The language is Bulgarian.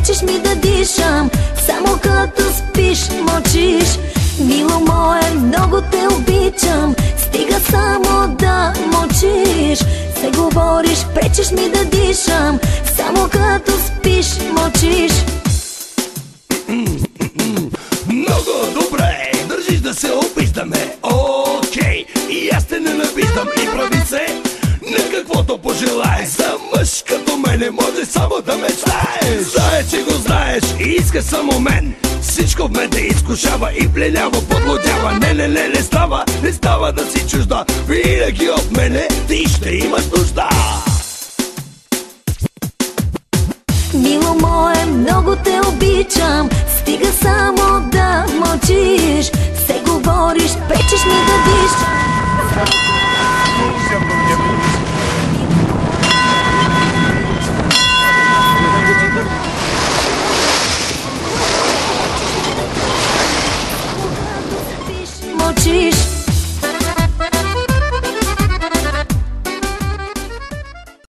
пречиш ми да дишам. Само като спиш, мълчиш. Мило мое, много те обичам. Стига само да мълчиш. Се говориш, пречиш ми да дишам. Само като спиш, мълчиш. Много добре, държиш да се обиждаме. Окей, и аз те ненавиждам и прави се на каквото пожелаеш. За мъж като мене може само да мечтаеш. Знае, че го знаеш и искаш само мен. Всичко в мен те изкушава и пленява, подлодява. Не става, не става да си чужда. Винаги от мене ти ще имаш нужда. Мило мое, много те обичам. Стига само да мълчиш. Се говориш, пречиш ми да дишам.